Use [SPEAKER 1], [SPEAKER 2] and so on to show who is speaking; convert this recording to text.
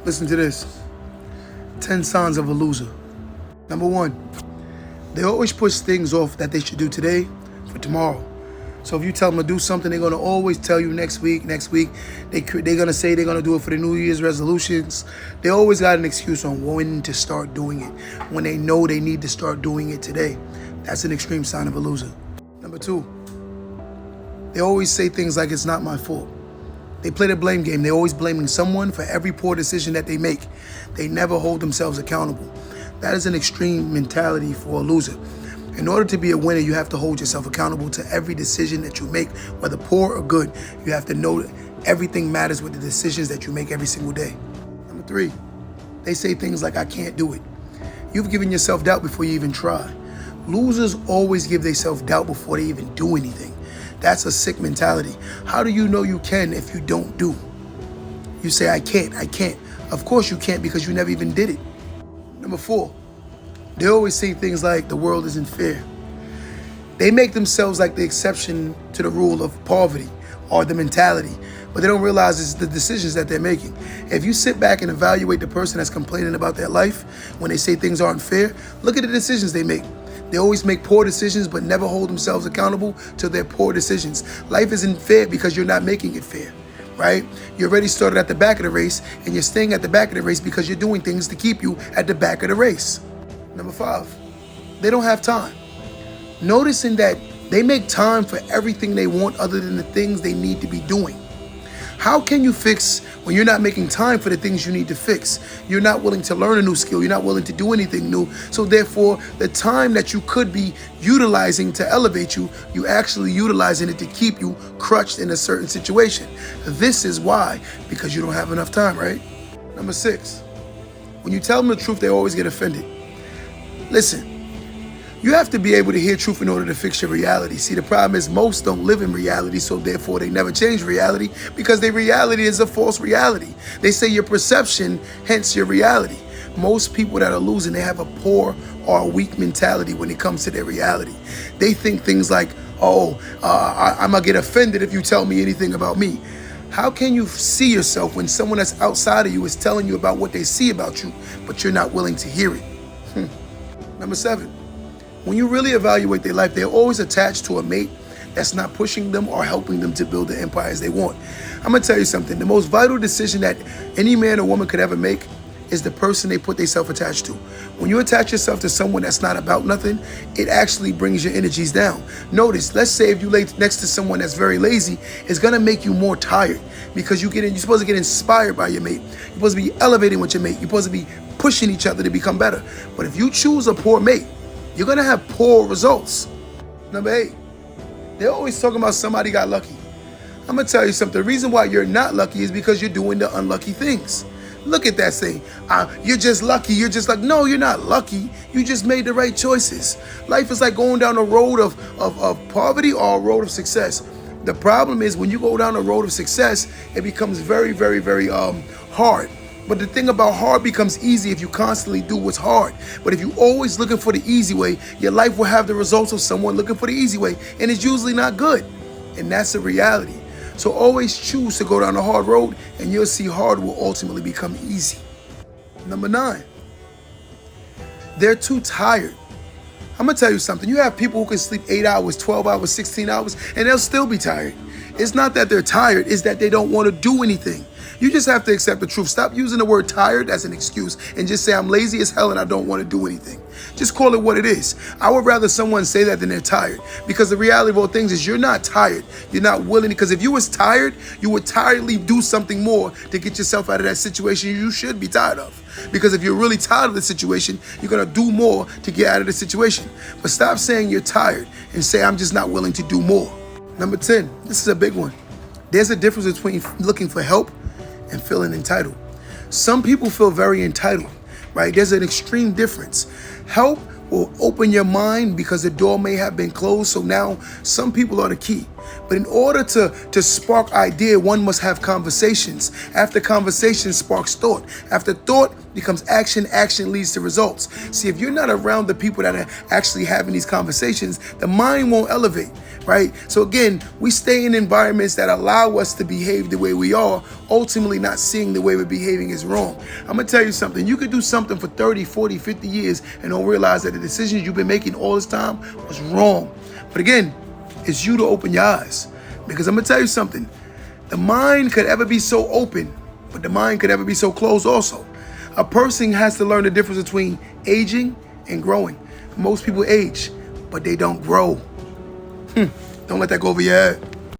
[SPEAKER 1] Listen to this. 10 signs of a loser. Number 1, they always push things off that they should do today for tomorrow. So if you tell them to do something, they're going to always tell you next week. They're going to say they're going to do it for the New Year's resolutions. They always got an excuse on when to start doing it, when they know they need to start doing it today. That's an extreme sign of a loser. Number 2, they always say things like, it's not my fault. They play the blame game. They're always blaming someone for every poor decision that they make. They never hold themselves accountable. That is an extreme mentality for a loser. In order to be a winner, you have to hold yourself accountable to every decision that you make, whether poor or good. You have to know that everything matters with the decisions that you make every single day. Number 3, they say things like, I can't do it. You've given yourself doubt before you even try. Losers always give themselves self-doubt before they even do anything. That's a sick mentality. How do you know you can if you don't do? You say, I can't. Of course you can't, because you never even did it. Number 4, they always say things like, the world isn't fair. They make themselves like the exception to the rule of poverty or the mentality, but they don't realize it's the decisions that they're making. If you sit back and evaluate the person that's complaining about their life when they say things aren't fair, look at the decisions they make. They always make poor decisions but never hold themselves accountable to their poor decisions. Life isn't fair because you're not making it fair, right? You already started at the back of the race, and you're staying at the back of the race because you're doing things to keep you at the back of the race. Number 5, they don't have time. Noticing that they make time for everything they want other than the things they need to be doing. How can you fix when you're not making time for the things you need to fix? You're not willing to learn a new skill. You're not willing to do anything new. So therefore, the time that you could be utilizing to elevate you, you actually utilizing it to keep you crutched in a certain situation. This is why, because you don't have enough time, right? Number 6, when you tell them the truth, they always get offended. Listen, you have to be able to hear truth in order to fix your reality. See, the problem is most don't live in reality, so therefore they never change reality because their reality is a false reality. They say your perception, hence your reality. Most people that are losing, they have a poor or a weak mentality when it comes to their reality. They think things like, I'm going to get offended if you tell me anything about me. How can you see yourself when someone that's outside of you is telling you about what they see about you, but you're not willing to hear it? Number 7, when you really evaluate their life, they're always attached to a mate that's not pushing them or helping them to build the empires they want. I'm going to tell you something. The most vital decision that any man or woman could ever make is the person they put themselves attached to. When you attach yourself to someone that's not about nothing, it actually brings your energies down. Notice, let's say if you lay next to someone that's very lazy, it's going to make you more tired because you're supposed to get inspired by your mate. You're supposed to be elevating with your mate. You're supposed to be pushing each other to become better. But if you choose a poor mate, you're going to have poor results. Number 8, they're always talking about somebody got lucky. I'm going to tell you something. The reason why you're not lucky is because you're doing the unlucky things. Look at that saying. You're just lucky. You're just like, no, you're not lucky. You just made the right choices. Life is like going down a road of poverty or a road of success. The problem is when you go down a road of success, it becomes very, very, very hard. But the thing about hard becomes easy if you constantly do what's hard. But if you're always looking for the easy way, your life will have the results of someone looking for the easy way. And it's usually not good. And that's a reality. So always choose to go down the hard road, and you'll see hard will ultimately become easy. Number 9, they're too tired. I'm going to tell you something. You have people who can sleep 8 hours, 12 hours, 16 hours, and they'll still be tired. It's not that they're tired, it's that they don't want to do anything. You just have to accept the truth. Stop using the word tired as an excuse and just say, I'm lazy as hell and I don't want to do anything. Just call it what it is. I would rather someone say that than they're tired, because the reality of all things is you're not tired. You're not willing, because if you was tired, you would tiredly do something more to get yourself out of that situation you should be tired of. Because if you're really tired of the situation, you're going to do more to get out of the situation. But stop saying you're tired and say, I'm just not willing to do more. Number 10, this is a big one. There's a difference between looking for help and feeling entitled. Some people feel very entitled, right? There's an extreme difference. Help will open your mind because the door may have been closed. So now some people are the key. But in order to spark idea, one must have conversations. After conversation sparks thought. After thought becomes action, action leads to results. See, if you're not around the people that are actually having these conversations, the mind won't elevate. right? So again, we stay in environments that allow us to behave the way we are, ultimately not seeing the way we're behaving is wrong. I'm gonna tell you something. You could do something for 30, 40, 50 years and don't realize that the decisions you've been making all this time was wrong. But again, it's you to open your eyes. Because I'm gonna tell you something. The mind could ever be so open, but the mind could ever be so closed also. A person has to learn the difference between aging and growing. Most people age, but they don't grow. Don't let that go over your head.